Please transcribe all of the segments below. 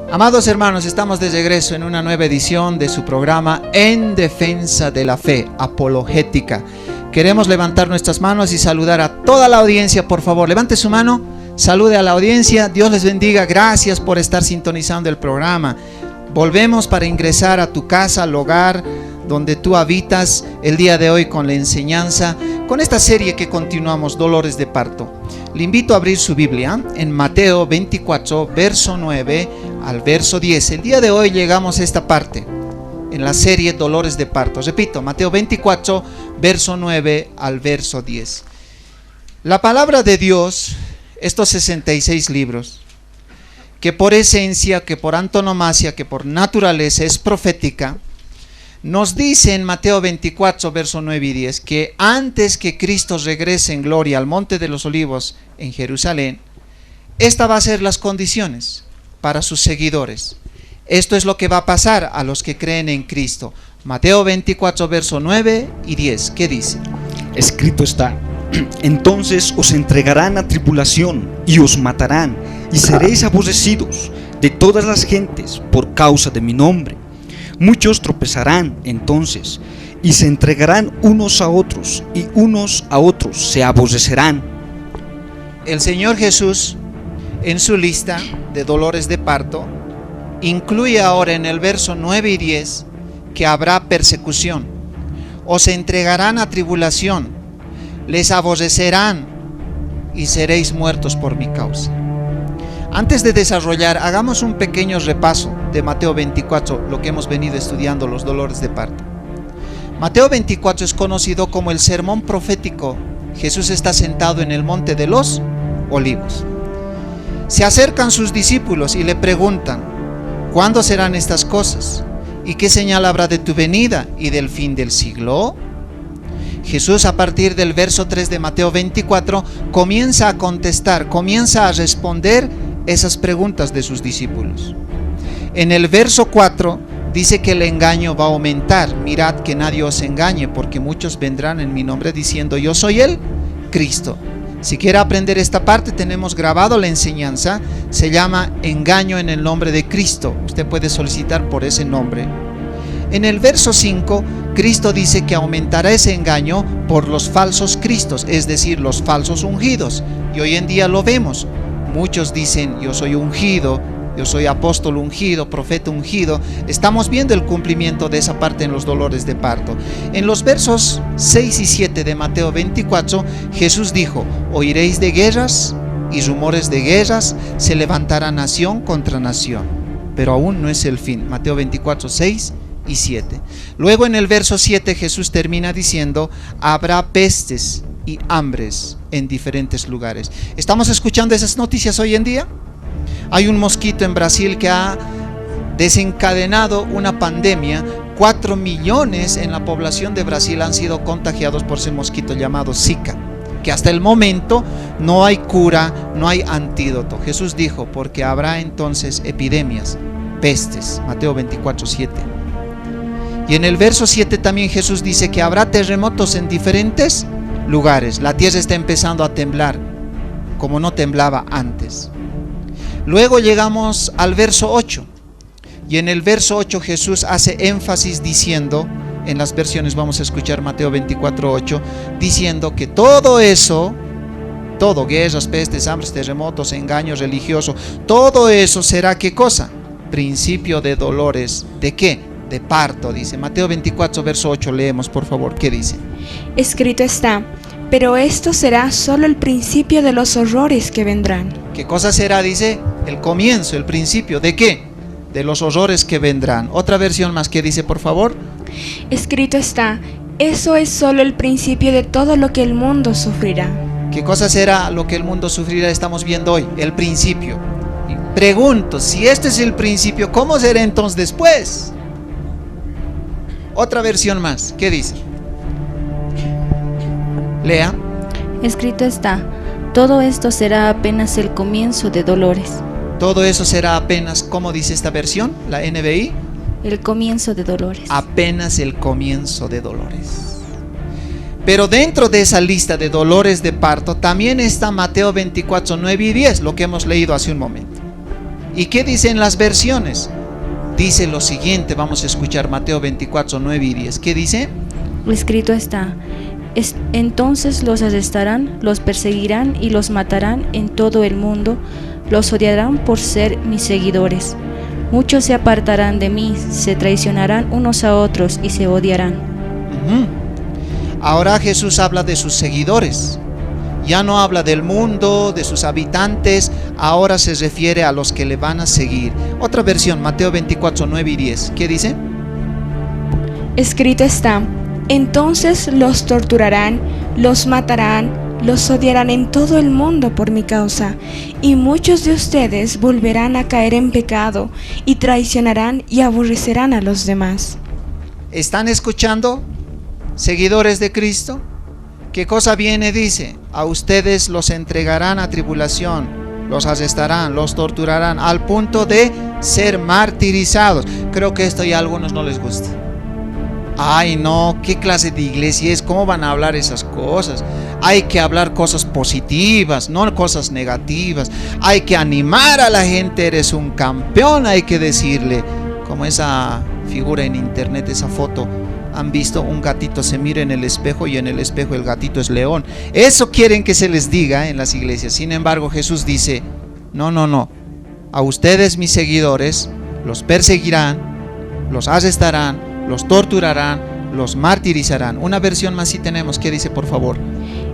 Amados hermanos, estamos de regreso en una nueva edición de su programa En Defensa de la Fe, Apologética. Queremos levantar nuestras manos y saludar a toda la audiencia. Por favor, levante su mano, salude a la audiencia. Dios les bendiga, gracias por estar sintonizando el programa. Volvemos para ingresar a tu casa, al hogar donde tú habitas el día de hoy con la enseñanza, con esta serie que continuamos, Dolores de Parto. Le invito a abrir su Biblia en Mateo 24, verso 9 al verso 10. El día de hoy llegamos a esta parte, en la serie Dolores de Parto. Repito, Mateo 24, verso 9 al verso 10. La palabra de Dios, estos 66 libros, que por esencia, que por antonomasia, que por naturaleza es profética, nos dice en Mateo 24, verso 9 y 10, que antes que Cristo regrese en gloria al Monte de los Olivos en Jerusalén, esta va a ser las condiciones para sus seguidores. Esto es lo que va a pasar a los que creen en Cristo. Mateo 24, verso 9 y 10, ¿qué dice? Escrito está: entonces os entregarán a tribulación y os matarán, y seréis aborrecidos de todas las gentes por causa de mi nombre. Muchos tropezarán entonces y se entregarán unos a otros, y unos a otros se aborrecerán. El Señor Jesús, en su lista de dolores de parto, incluye ahora en el verso 9 y 10 que habrá persecución. Os entregarán a tribulación, les aborrecerán y seréis muertos por mi causa. Antes de desarrollar, hagamos un pequeño repaso de Mateo 24, lo que hemos venido estudiando, los dolores de parto. Mateo 24 es conocido como el sermón profético. Jesús está sentado en el monte de los Olivos. Se acercan sus discípulos y le preguntan: ¿cuándo serán estas cosas? ¿Y qué señal habrá de tu venida y del fin del siglo? Jesús, a partir del verso 3 de Mateo 24, comienza a contestar, comienza a responder esas preguntas de sus discípulos. En el verso 4 dice que el engaño va a aumentar. Mirad que nadie os engañe, porque muchos vendrán en mi nombre diciendo: yo soy el Cristo. Si quiere aprender esta parte, tenemos grabado la enseñanza, se llama Engaño en el nombre de Cristo. Usted puede solicitar por ese nombre. En el verso 5, Cristo dice que aumentará ese engaño por los falsos cristos, es decir, los falsos ungidos. Y hoy en día lo vemos. Muchos dicen: yo soy ungido, yo soy apóstol ungido, profeta ungido. Estamos viendo el cumplimiento de esa parte en los dolores de parto. En los versos 6 y 7 de Mateo 24, Jesús dijo: oiréis de guerras y rumores de guerras, se levantará nación contra nación, pero aún no es el fin. Mateo 24, 6 y 7. Luego en el verso 7 Jesús termina diciendo: habrá pestes y hambres en diferentes lugares. ¿Estamos escuchando esas noticias hoy en día? Hay un mosquito en Brasil que ha desencadenado una pandemia. 4 millones en la población de Brasil han sido contagiados por ese mosquito llamado Zika, que hasta el momento no hay cura, no hay antídoto. Jesús dijo: porque habrá entonces epidemias, pestes. Mateo 24, 7. Y en el verso 7 también Jesús dice que habrá terremotos en diferentes lugares. La tierra está empezando a temblar como no temblaba antes. Luego llegamos al verso 8. Y en el verso 8 Jesús hace énfasis diciendo, en las versiones vamos a escuchar Mateo 24, 8, diciendo que todo eso, todo, guerras, pestes, hambres, terremotos, engaños religiosos, todo eso será, ¿qué cosa? Principio de dolores. ¿De qué? De parto, dice. Mateo 24, verso 8, leemos por favor, ¿qué dice? Escrito está: pero esto será solo el principio de los horrores que vendrán. ¿Qué cosa será? Dice, el comienzo, el principio. ¿De qué? De los horrores que vendrán. Otra versión más, ¿qué dice por favor? Escrito está: eso es solo el principio de todo lo que el mundo sufrirá. ¿Qué cosa será lo que el mundo sufrirá? Estamos viendo hoy, el principio. Y pregunto, si este es el principio, ¿cómo será entonces después? Otra versión más, ¿qué dice? Lea. Escrito está: todo esto será apenas el comienzo de dolores. Todo eso será apenas, ¿cómo dice esta versión? La NBI. El comienzo de dolores. Apenas el comienzo de dolores. Pero dentro de esa lista de dolores de parto también está Mateo 24, 9 y 10, lo que hemos leído hace un momento. ¿Y qué dicen las versiones? Dice lo siguiente, vamos a escuchar Mateo 24, 9 y 10. ¿Qué dice? Escrito está: entonces los arrestarán, los perseguirán y los matarán en todo el mundo, los odiarán por ser mis seguidores. Muchos se apartarán de mí, se traicionarán unos a otros y se odiarán. Ahora Jesús habla de sus seguidores. Ya no habla del mundo, de sus habitantes, ahora se refiere a los que le van a seguir. Otra versión, Mateo 24, 9 y 10. ¿Qué dice? Escrito está: entonces los torturarán, los matarán, los odiarán en todo el mundo por mi causa, y muchos de ustedes volverán a caer en pecado, y traicionarán y aborrecerán a los demás. ¿Están escuchando, seguidores de Cristo? ¿Qué cosa viene? Dice: a ustedes los entregarán a tribulación, los arrestarán, los torturarán, al punto de ser martirizados. Creo que esto ya a algunos no les gusta. Ay, no, ¿qué clase de iglesia es? ¿Cómo van a hablar esas cosas? Hay que hablar cosas positivas, no cosas negativas. Hay que animar a la gente, eres un campeón, hay que decirle. Como esa figura en internet, esa foto. Han visto un gatito se mira en el espejo y en el espejo el gatito es león. Eso quieren que se les diga en las iglesias. Sin embargo, Jesús dice: no. A ustedes, mis seguidores, los perseguirán, los arrestarán, los torturarán, los martirizarán. Una versión más si tenemos. ¿Qué dice, por favor?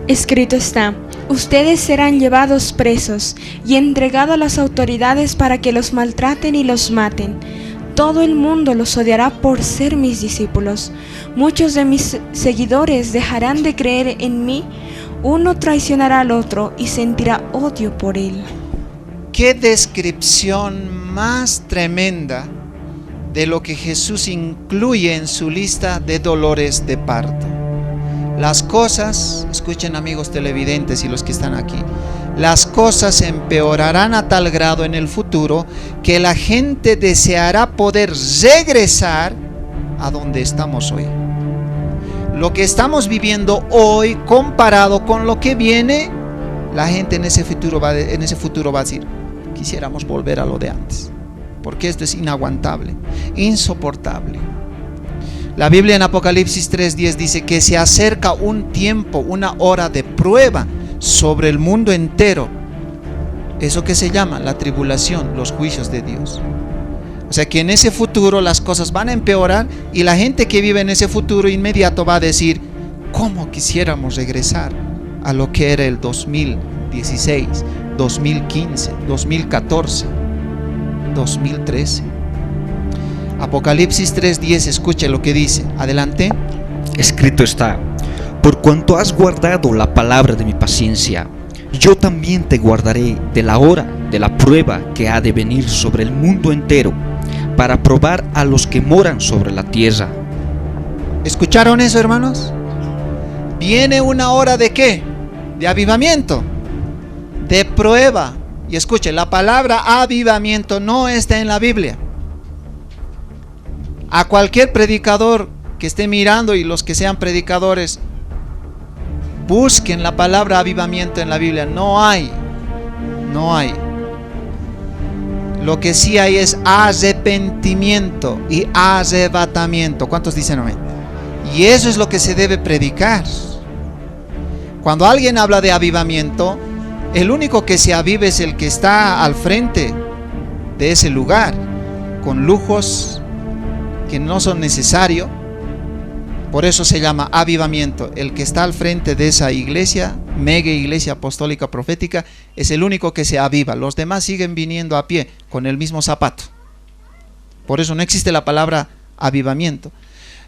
Escrito está: ustedes serán llevados presos y entregados a las autoridades para que los maltraten y los maten. Todo el mundo los odiará por ser mis discípulos. Muchos de mis seguidores dejarán de creer en mí. Uno traicionará al otro y sentirá odio por él. Qué descripción más tremenda de lo que Jesús incluye en su lista de dolores de parto. Las cosas, escuchen amigos televidentes y los que están aquí, las cosas empeorarán a tal grado en el futuro que la gente deseará poder regresar a donde estamos hoy. Lo que estamos viviendo hoy comparado con lo que viene, la gente en ese futuro va a decir: quisiéramos volver a lo de antes, porque esto es inaguantable, insoportable. La Biblia en Apocalipsis 3:10 dice que se acerca un tiempo, una hora de prueba sobre el mundo entero. Eso que se llama la tribulación, los juicios de Dios. O sea que en ese futuro las cosas van a empeorar y la gente que vive en ese futuro inmediato va a decir: ¿cómo quisiéramos regresar a lo que era el 2016, 2015, 2014, 2013? Apocalipsis 3:10, escuche lo que dice. Adelante. Escrito está: por cuanto has guardado la palabra de mi paciencia, yo también te guardaré de la hora de la prueba que ha de venir sobre el mundo entero, para probar a los que moran sobre la tierra. ¿Escucharon eso, hermanos? Viene una hora ¿de qué? De avivamiento, de prueba. Y escuche, la palabra avivamiento no está en la Biblia. A cualquier predicador que esté mirando y los que sean predicadores, busquen la palabra avivamiento en la Biblia. No hay. Lo que sí hay es arrepentimiento y arrebatamiento. ¿Cuántos dicen amén? Y eso es lo que se debe predicar. Cuando alguien habla de avivamiento, el único que se aviva es el que está al frente de ese lugar, con lujos que no son necesarios. Por eso se llama avivamiento. El que está al frente de esa iglesia, mega iglesia apostólica profética, es el único que se aviva. Los demás siguen viniendo a pie con el mismo zapato. Por eso no existe la palabra avivamiento.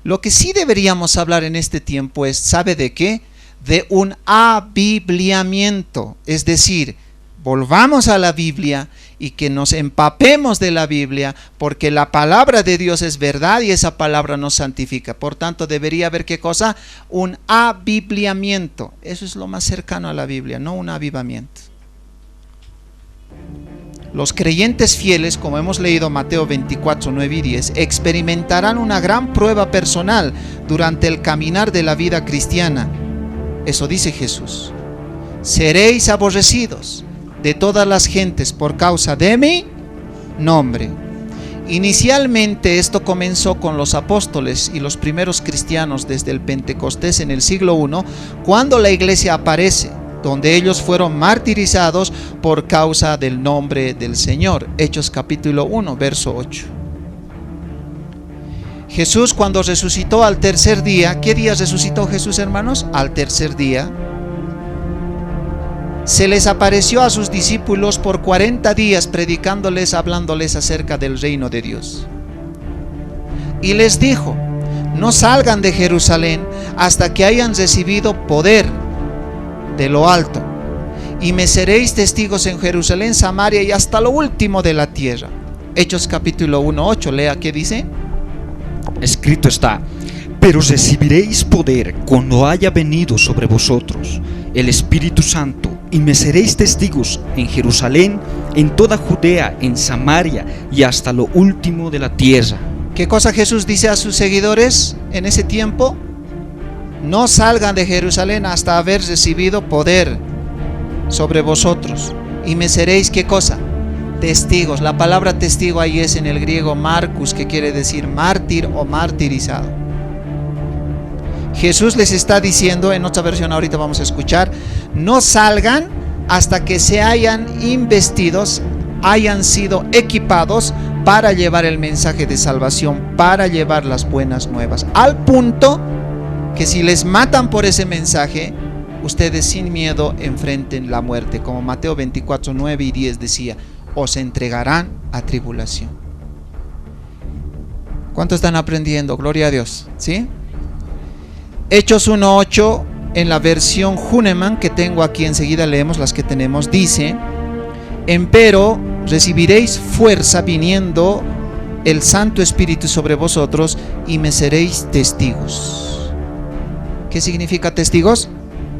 Lo que sí deberíamos hablar en este tiempo es, ¿sabe de qué? De un abibliamiento. Es decir, volvamos a la Biblia y que nos empapemos de la Biblia, porque la palabra de Dios es verdad y esa palabra nos santifica. Por tanto, debería haber ¿qué cosa? Un abibliamiento. Eso es lo más cercano a la Biblia, no un avivamiento. Los creyentes fieles, como hemos leído Mateo 24, 9 y 10, experimentarán una gran prueba personal durante el caminar de la vida cristiana. Eso dice Jesús. Seréis aborrecidos de todas las gentes por causa de mí nombre. Inicialmente esto comenzó con los apóstoles y los primeros cristianos desde el Pentecostés en el siglo I, cuando la iglesia aparece, donde ellos fueron martirizados por causa del nombre del Señor. Hechos capítulo 1, verso 8. Jesús, cuando resucitó al tercer día, ¿qué día resucitó Jesús, hermanos? Al tercer día. Se les apareció a sus discípulos por 40 días predicándoles, hablándoles acerca del reino de Dios. Y les dijo: no salgan de Jerusalén hasta que hayan recibido poder de lo alto, y me seréis testigos en Jerusalén, Samaria y hasta lo último de la tierra. Hechos capítulo 1, 8, lea qué dice. Escrito está: pero recibiréis poder cuando haya venido sobre vosotros el Espíritu Santo, y me seréis testigos en Jerusalén, en toda Judea, en Samaria y hasta lo último de la tierra. ¿Qué cosa Jesús dice a sus seguidores en ese tiempo? No salgan de Jerusalén hasta haber recibido poder sobre vosotros, y me seréis, ¿qué cosa? Testigos. La palabra testigo ahí es en el griego marcus, que quiere decir mártir o martirizado. Jesús les está diciendo, en otra versión ahorita vamos a escuchar, no salgan hasta que se hayan investidos, hayan sido equipados para llevar el mensaje de salvación, para llevar las buenas nuevas, al punto que si les matan por ese mensaje, ustedes sin miedo enfrenten la muerte, como Mateo 24, 9 y 10 decía: os entregarán a tribulación. ¿Cuánto están aprendiendo? Gloria a Dios, ¿sí? Hechos 1:8, en la versión Huneman que tengo aquí, enseguida leemos las que tenemos, dice: empero recibiréis fuerza viniendo el Santo Espíritu sobre vosotros, y me seréis testigos. ¿Qué significa testigos?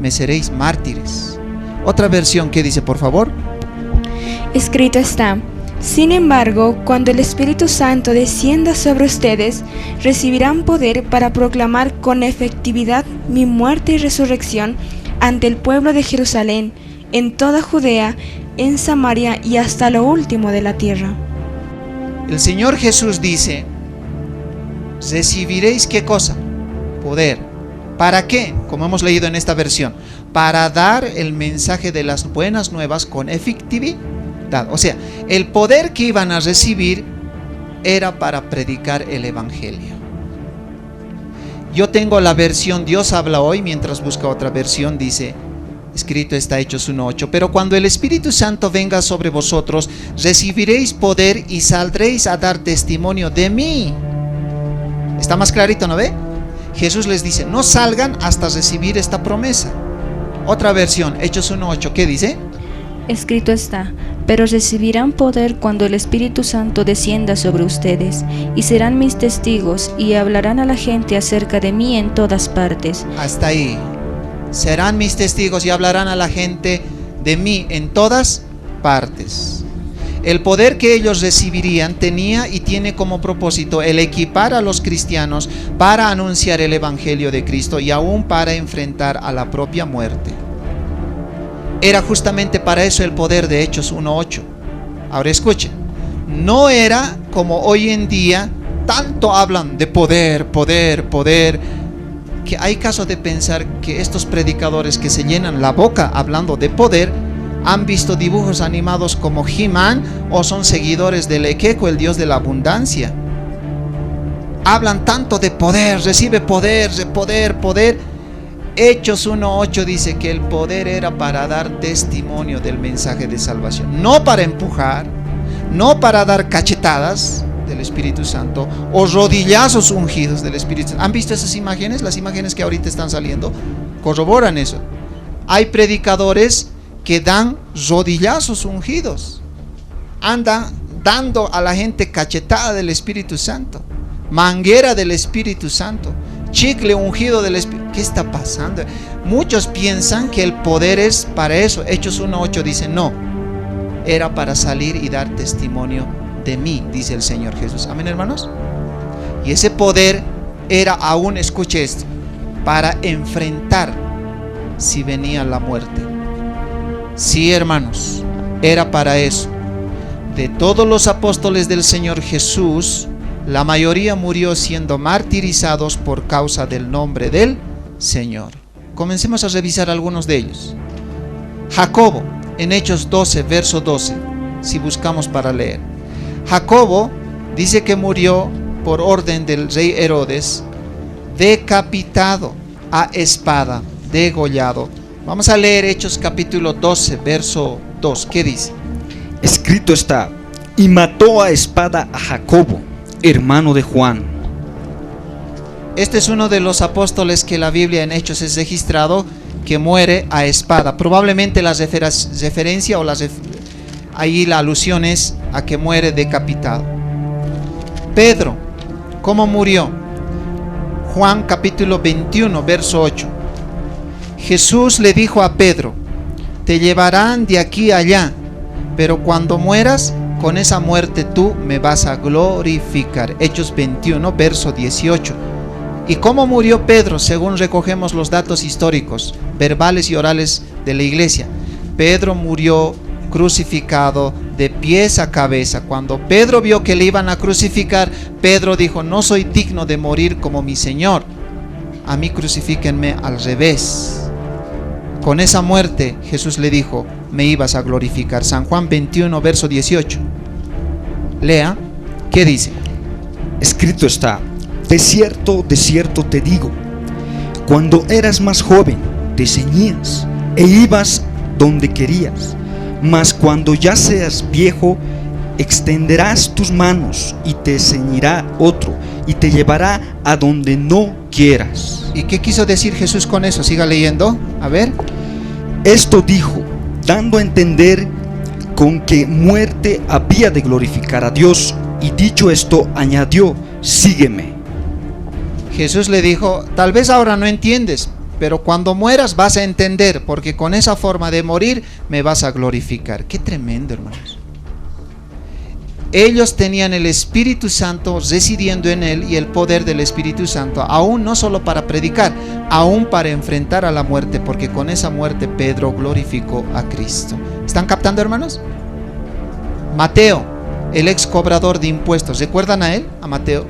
Me seréis mártires. Otra versión, ¿qué dice, por favor? Escrito está: sin embargo, cuando el Espíritu Santo descienda sobre ustedes, recibirán poder para proclamar con efectividad mi muerte y resurrección ante el pueblo de Jerusalén, en toda Judea, en Samaria y hasta lo último de la tierra. El Señor Jesús dice: recibiréis, ¿qué cosa? Poder. ¿Para qué? Como hemos leído en esta versión, para dar el mensaje de las buenas nuevas con efectividad. O sea, el poder que iban a recibir era para predicar el Evangelio. Yo tengo la versión Dios habla hoy, mientras busca otra versión, dice, escrito está Hechos 1:8, pero cuando el Espíritu Santo venga sobre vosotros, recibiréis poder y saldréis a dar testimonio de mí. Está más clarito, ¿no ve? Jesús les dice, no salgan hasta recibir esta promesa. Otra versión, Hechos 1:8, ¿qué dice? Escrito está: pero recibirán poder cuando el Espíritu Santo descienda sobre ustedes, y serán mis testigos, y hablarán a la gente acerca de mí en todas partes. Hasta ahí. Serán mis testigos y hablarán a la gente de mí en todas partes. El poder que ellos recibirían tenía y tiene como propósito el equipar a los cristianos para anunciar el Evangelio de Cristo y aún para enfrentar a la propia muerte. Era justamente para eso el poder de Hechos 1:8. Ahora escuchen, no era como hoy en día, tanto hablan de poder, que hay caso de pensar que estos predicadores que se llenan la boca hablando de poder, han visto dibujos animados como He-Man o son seguidores del Ekeko, el dios de la abundancia. Hablan tanto de poder, recibe poder. Hechos 1:8 dice que el poder era para dar testimonio del mensaje de salvación, no para empujar, no para dar cachetadas del Espíritu Santo o rodillazos ungidos del Espíritu Santo. ¿Han visto esas imágenes? Las imágenes que ahorita están saliendo corroboran eso. Hay predicadores que dan rodillazos ungidos, andan dando a la gente cachetada del Espíritu Santo, manguera del Espíritu Santo, chicle ungido del Espíritu. ¿Qué está pasando? Muchos piensan que el poder es para eso. Hechos 1:8 dice no, era para salir y dar testimonio de mí, dice el Señor Jesús. Amén, hermanos. Y ese poder era aún, escuche esto, para enfrentar si venía la muerte. Sí, hermanos, era para eso. de todos los apóstoles del Señor Jesús, la mayoría murió siendo martirizados por causa del nombre del Señor. Comencemos a revisar algunos de ellos. Jacobo, en Hechos 12, verso 12, si buscamos para leer. Jacobo dice que murió por orden del rey Herodes, decapitado a espada, degollado. Vamos a leer Hechos capítulo 12, verso 2. ¿Qué dice? Escrito está: y mató a espada a Jacobo, hermano de Juan. Este es uno de los apóstoles que la Biblia en Hechos es registrado que muere a espada. Probablemente la referencia o ahí la alusión es a que muere decapitado. Pedro, ¿cómo murió? Juan capítulo 21, verso 8. Jesús le dijo a Pedro: te llevarán de aquí a allá, pero cuando mueras, con esa muerte tú me vas a glorificar. Hechos 21, verso 18. ¿Y cómo murió Pedro? Según recogemos los datos históricos, verbales y orales de la iglesia. Pedro murió crucificado de pies a cabeza. Cuando Pedro vio que le iban a crucificar, Pedro dijo: no soy digno de morir como mi Señor, a mí crucifíquenme al revés. Con esa muerte Jesús le dijo: me ibas a glorificar. San Juan 21, verso 18. Lea, ¿qué dice? Escrito está: de cierto te digo, cuando eras más joven, te ceñías e ibas donde querías, mas cuando ya seas viejo, extenderás tus manos y te ceñirá otro y te llevará a donde no quieras. ¿Y qué quiso decir Jesús con eso? Siga leyendo, a ver. Esto dijo, dando a entender con que muerte había de glorificar a Dios, y dicho esto, añadió: sígueme. Jesús le dijo: tal vez ahora no entiendes, pero cuando mueras vas a entender, porque con esa forma de morir me vas a glorificar. Qué tremendo, hermanos. Ellos tenían el Espíritu Santo residiendo en él y el poder del Espíritu Santo, aún no solo para predicar, aún para enfrentar a la muerte, porque con esa muerte Pedro glorificó a Cristo. ¿Están captando, hermanos? Mateo, el ex cobrador de impuestos, ¿recuerdan a él? A Mateo.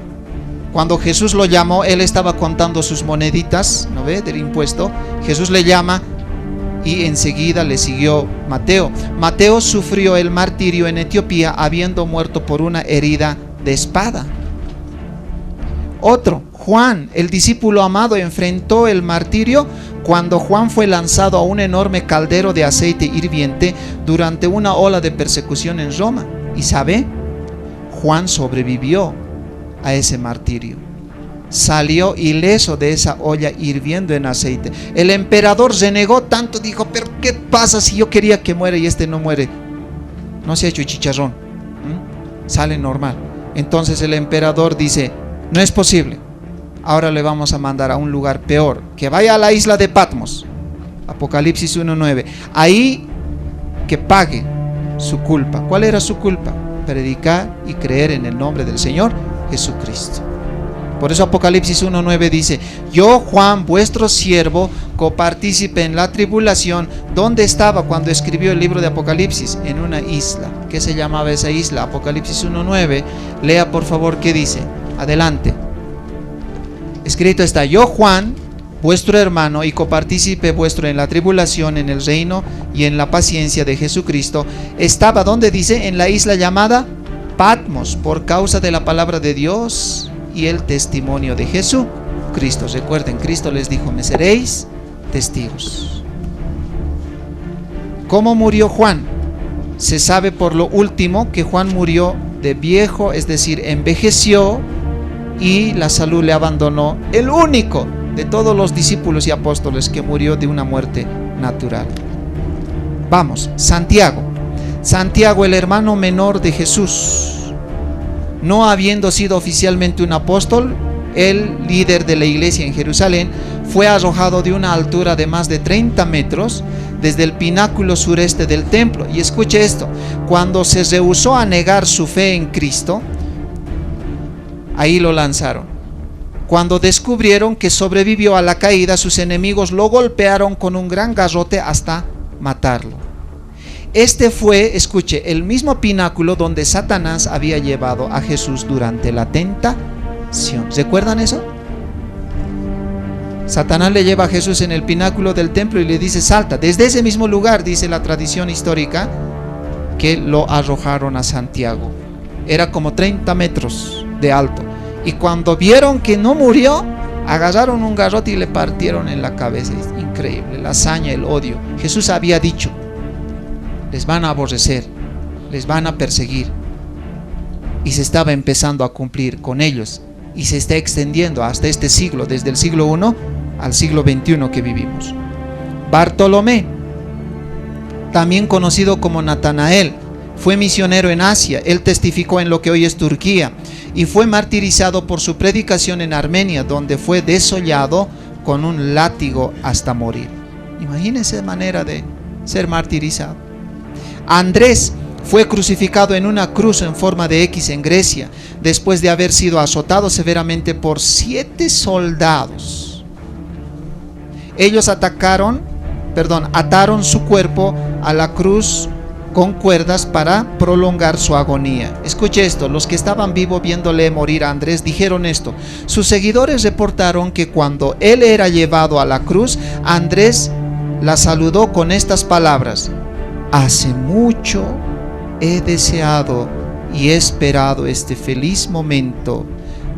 Cuando Jesús lo llamó, él estaba contando sus moneditas, ¿no ve? Del impuesto. Jesús le llama y enseguida le siguió Mateo. Mateo sufrió el martirio en Etiopía, habiendo muerto por una herida de espada. Otro, Juan, el discípulo amado, enfrentó el martirio cuando Juan fue lanzado a un enorme caldero de aceite hirviente durante una ola de persecución en Roma. ¿Y sabe? Juan sobrevivió a ese martirio. Salió ileso de esa olla hirviendo en aceite. El emperador renegó tanto, dijo: pero ¿qué pasa si yo quería que muera y este no muere? No se ha hecho chicharrón, sale normal. Entonces el emperador dice: no es posible, ahora le vamos a mandar a un lugar peor, que vaya a la isla de Patmos. Apocalipsis 1:9. Ahí que pague su culpa. ¿Cuál era su culpa? Predicar y creer en el nombre del Señor Jesucristo. Por eso Apocalipsis 1:9 dice: yo, Juan, vuestro siervo, copartícipe en la tribulación. ¿Dónde estaba cuando escribió el libro de Apocalipsis? En una isla. ¿Qué se llamaba esa isla? Apocalipsis 1:9. Lea por favor qué dice. Adelante. Escrito está: yo, Juan, vuestro hermano y copartícipe vuestro en la tribulación, en el reino y en la paciencia de Jesucristo, estaba, ¿dónde dice? En la isla llamada Patmos, por causa de la palabra de Dios y el testimonio de Jesucristo. Recuerden, Cristo les dijo: me seréis testigos. ¿Cómo murió Juan? Se sabe por lo último que Juan murió de viejo, es decir, envejeció y la salud le abandonó. El único de todos los discípulos y apóstoles que murió de una muerte natural. Vamos, Santiago. Santiago, el hermano menor de Jesús. No habiendo sido oficialmente un apóstol, el líder de la iglesia en Jerusalén, fue arrojado de una altura de más de 30 metros desde el pináculo sureste del templo. Y escuche esto: cuando se rehusó a negar su fe en Cristo, ahí lo lanzaron. Cuando descubrieron que sobrevivió a la caída, sus enemigos lo golpearon con un gran garrote hasta matarlo. Este fue, escuche, el mismo pináculo donde Satanás había llevado a Jesús durante la tentación. ¿Recuerdan eso? Satanás le lleva a Jesús en el pináculo del templo y le dice: salta. Desde ese mismo lugar, dice la tradición histórica, que lo arrojaron a Santiago. Era como 30 metros de alto. Y cuando vieron que no murió, agarraron un garrote y le partieron en la cabeza. Es increíble, la hazaña, el odio. Jesús había dicho: les van a aborrecer, les van a perseguir. Y se estaba empezando a cumplir con ellos. Y se está extendiendo hasta este siglo, desde el siglo I al siglo XXI que vivimos. Bartolomé, también conocido como Natanael, fue misionero en Asia. Él testificó en lo que hoy es Turquía y fue martirizado por su predicación en Armenia, donde fue desollado con un látigo hasta morir. Imagínense manera de ser martirizado. Andrés fue crucificado en una cruz en forma de X en Grecia, después de haber sido azotado severamente por 7 soldados. Ellos ataron su cuerpo a la cruz con cuerdas para prolongar su agonía. Escuche esto: los que estaban vivos viéndole morir a Andrés dijeron esto. Sus seguidores reportaron que cuando él era llevado a la cruz, Andrés la saludó con estas palabras: hace mucho he deseado y he esperado este feliz momento.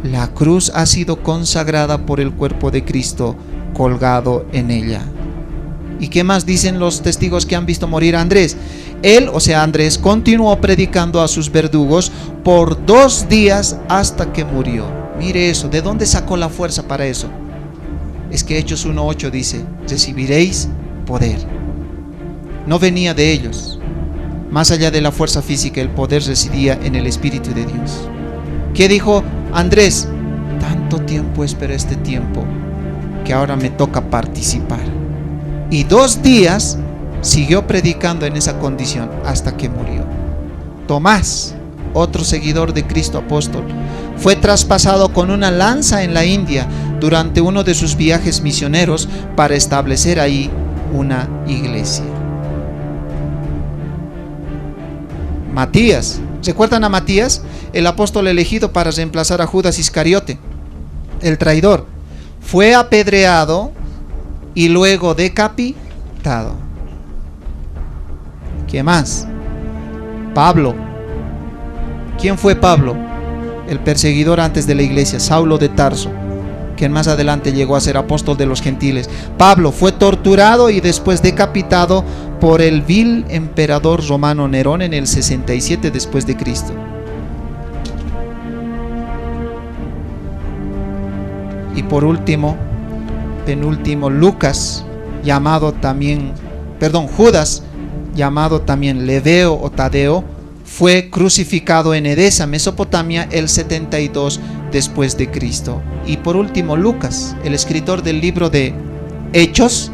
La cruz ha sido consagrada por el cuerpo de Cristo colgado en ella. ¿Y qué más dicen los testigos que han visto morir a Andrés? Él, o sea Andrés, continuó predicando a sus verdugos por 2 días hasta que murió. Mire eso, ¿de dónde sacó la fuerza para eso? Es que Hechos 1:8 dice: recibiréis poder. No venía de ellos. Más allá de la fuerza física, el poder residía en el Espíritu de Dios. ¿Qué dijo Andrés? Tanto tiempo esperé este tiempo que ahora me toca participar. Y 2 días siguió predicando en esa condición hasta que murió. Tomás, otro seguidor de Cristo apóstol, fue traspasado con una lanza en la India durante uno de sus viajes misioneros para establecer ahí una iglesia. Matías, ¿recuerdan a Matías? El apóstol elegido para reemplazar a Judas Iscariote, el traidor. Fue apedreado y luego decapitado. ¿Qué más? Pablo. ¿Quién fue Pablo? El perseguidor antes de la iglesia, Saulo de Tarso, quien más adelante llegó a ser apóstol de los gentiles. Pablo fue torturado y después decapitado por el vil emperador romano Nerón en el 67 después de Cristo. Y por último, penúltimo, Judas, llamado también Leveo o Tadeo, fue crucificado en Edesa, Mesopotamia, el 72 después de Cristo. Y por último, Lucas, el escritor del libro de Hechos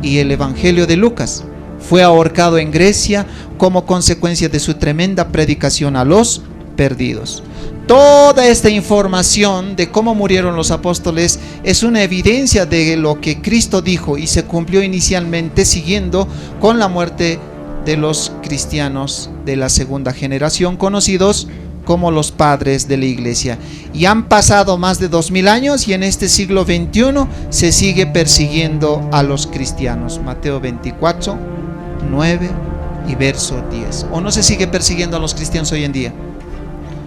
y el Evangelio de Lucas, fue ahorcado en Grecia como consecuencia de su tremenda predicación a los perdidos. Toda esta información de cómo murieron los apóstoles es una evidencia de lo que Cristo dijo y se cumplió inicialmente, siguiendo con la muerte de los cristianos de la segunda generación, conocidos como los padres de la iglesia. Y han pasado más de 2000 años y en este siglo XXI se sigue persiguiendo a los cristianos. Mateo 24, 9 y verso 10. ¿O no se sigue persiguiendo a los cristianos hoy en día?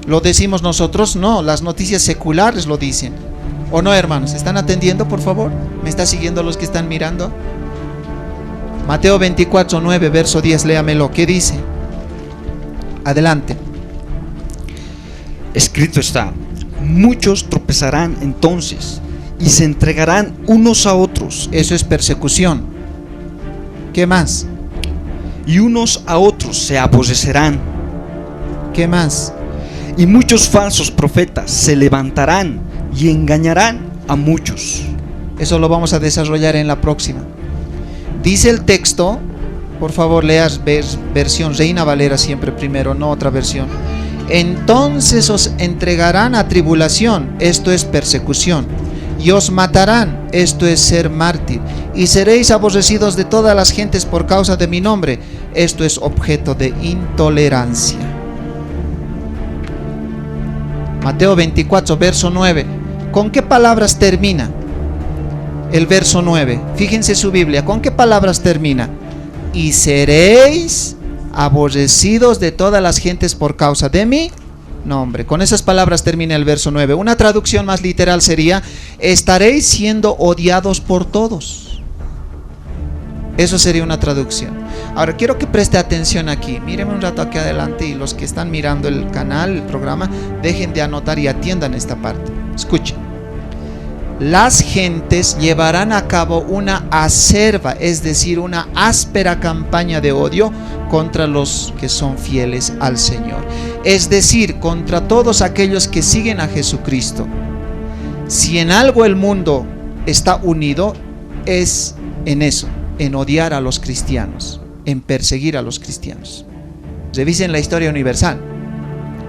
¿Lo decimos nosotros? No, las noticias seculares lo dicen. ¿O no, hermanos? ¿Están atendiendo, por favor? ¿Me está siguiendo los que están mirando? Mateo 24, 9, verso 10, léamelo. ¿Qué dice? Adelante. Escrito está: muchos tropezarán entonces y se entregarán unos a otros. Eso es persecución. ¿Qué más? Y unos a otros se aborrecerán. ¿Qué más? Y muchos falsos profetas se levantarán y engañarán a muchos. Eso lo vamos a desarrollar en la próxima. Dice el texto, por favor leas versión Reina Valera siempre primero, no otra versión. Entonces os entregarán a tribulación, esto es persecución, y os matarán, esto es ser mártir, y seréis aborrecidos de todas las gentes por causa de mi nombre, esto es objeto de intolerancia. Mateo 24, verso 9. ¿Con qué palabras termina el verso 9? Fíjense su Biblia, ¿con qué palabras termina? Y seréis aborrecidos de todas las gentes por causa de mi nombre. Con esas palabras termina el verso 9. Una traducción más literal sería: estaréis siendo odiados por todos. Eso sería una traducción. Ahora quiero que preste atención aquí. Mírenme un rato aquí adelante, y los que están mirando el canal, el programa, dejen de anotar y atiendan esta parte. Escuchen. Las gentes llevarán a cabo una acerba, es decir, una áspera campaña de odio contra los que son fieles al Señor, es decir, contra todos aquellos que siguen a Jesucristo. Si en algo el mundo está unido, es en eso, en odiar a los cristianos, en perseguir a los cristianos. Revisen la historia universal: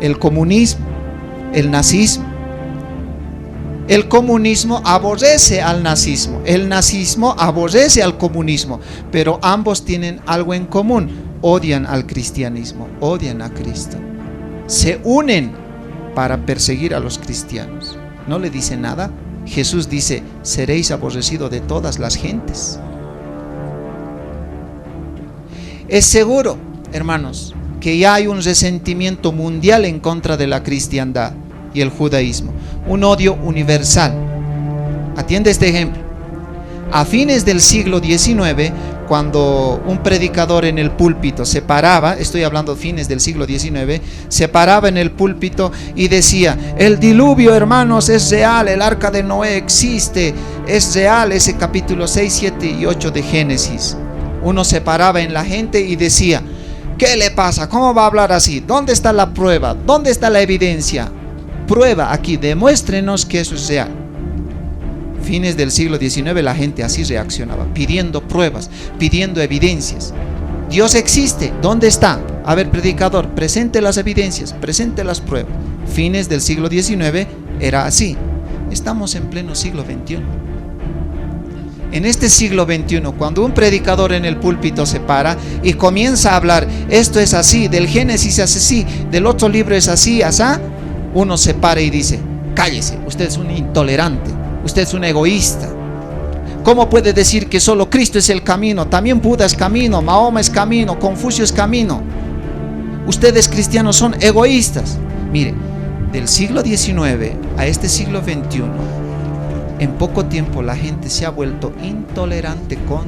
el comunismo, el nazismo. El comunismo aborrece al nazismo, el nazismo aborrece al comunismo, pero ambos tienen algo en común: odian al cristianismo, odian a Cristo. Se unen para perseguir a los cristianos. ¿No le dice nada? Jesús dice: seréis aborrecidos de todas las gentes. Es seguro, hermanos, que ya hay un resentimiento mundial en contra de la cristiandad y el judaísmo, un odio universal. Atiende este ejemplo. A fines del siglo XIX, cuando un predicador en el púlpito se paraba, estoy hablando de fines del siglo XIX, se paraba en el púlpito y decía: el diluvio, hermanos, es real, el arca de Noé existe, es real, ese capítulo 6, 7 y 8 de Génesis. Uno se paraba en la gente y decía: ¿qué le pasa? ¿Cómo va a hablar así? ¿Dónde está la prueba? ¿Dónde está la evidencia? Prueba aquí, demuéstrenos que eso es real. Fines del siglo XIX la gente así reaccionaba, pidiendo pruebas, pidiendo evidencias. Dios existe, ¿dónde está? A ver, predicador, presente las evidencias, presente las pruebas. Fines del siglo XIX era así. Estamos en pleno siglo XXI. En este siglo XXI, cuando un predicador en el púlpito se para y comienza a hablar: esto es así, del Génesis es así, del otro libro es así, asá, uno se para y dice: cállese, usted es un intolerante, usted es un egoísta. ¿Cómo puede decir que solo Cristo es el camino? También Buda es camino, Mahoma es camino, Confucio es camino. Ustedes cristianos son egoístas. Mire, del siglo XIX a este siglo XXI, en poco tiempo la gente se ha vuelto intolerante con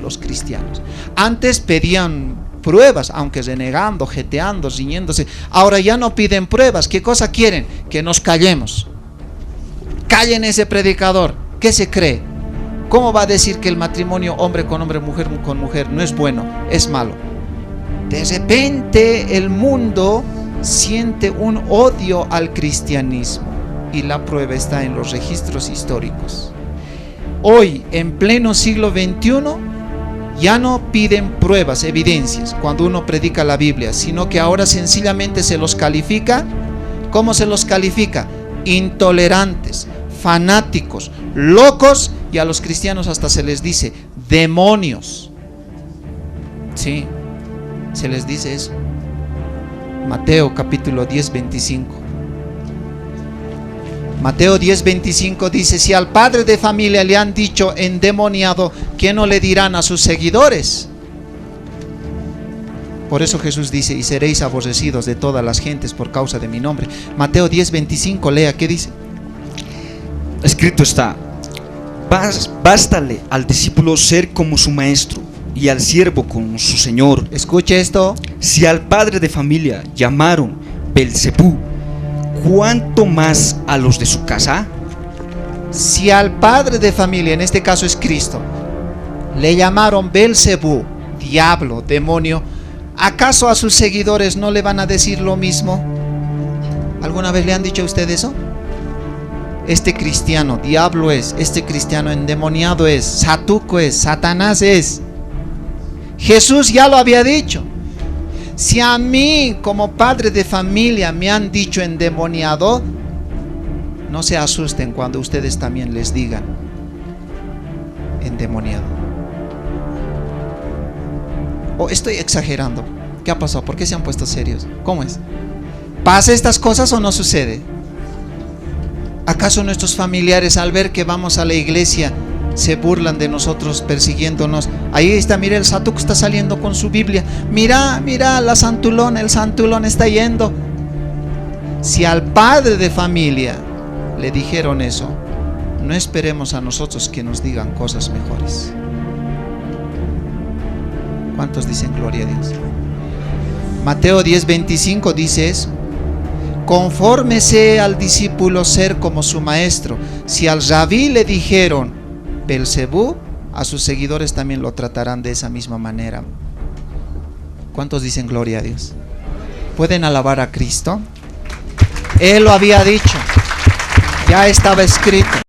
los cristianos. Antes pedían pruebas, aunque renegando, jeteando, riñéndose. Ahora ya no piden pruebas. ¿Qué cosa quieren? Que nos callemos. Callen ese predicador. ¿Qué se cree? ¿Cómo va a decir que el matrimonio hombre con mujer con mujer no es bueno, es malo? De repente el mundo siente un odio al cristianismo, y la prueba está en los registros históricos. Hoy, en pleno siglo XXI, ya no piden pruebas, evidencias cuando uno predica la Biblia, sino que ahora sencillamente se los califica. ¿Cómo se los califica? Intolerantes, fanáticos, locos, y a los cristianos hasta se les dice demonios. Sí, se les dice eso. Mateo capítulo 10, 25. Mateo 10:25 dice: si al padre de familia le han dicho endemoniado, ¿qué no le dirán a sus seguidores? Por eso Jesús dice: y seréis aborrecidos de todas las gentes por causa de mi nombre. Mateo 10:25, lea, ¿qué dice? Escrito está: bástale al discípulo ser como su maestro y al siervo como su señor. Escuche esto. Si al padre de familia llamaron Belzebú, ¿cuánto más a los de su casa? Si al padre de familia, en este caso es Cristo, le llamaron Belzebú, diablo, demonio, ¿acaso a sus seguidores no le van a decir lo mismo? ¿Alguna vez le han dicho a usted eso? Este cristiano diablo es, este cristiano endemoniado es, satuco es, Satanás es. Jesús ya lo había dicho. Si a mí como padre de familia me han dicho endemoniado, No se asusten cuando ustedes también les digan endemoniado. ¿O estoy exagerando? ¿Qué ha pasado? ¿Por qué se han puesto serios? ¿Cómo es? ¿Pasa estas cosas o no sucede? ¿Acaso nuestros familiares al ver que vamos a la iglesia se burlan de nosotros persiguiéndonos? Ahí está, mira, el Satuk está saliendo con su Biblia. Mira, mira, el santulón está yendo. Si al padre de familia le dijeron eso, no esperemos a nosotros que nos digan cosas mejores. ¿Cuántos dicen gloria a Dios? Mateo 10:25 dice eso. Confórmese al discípulo ser como su maestro. Si al rabí le dijeron Belzebú, a sus seguidores también lo tratarán de esa misma manera. ¿Cuántos dicen gloria a Dios? ¿Pueden alabar a Cristo? Él lo había dicho, ya estaba escrito.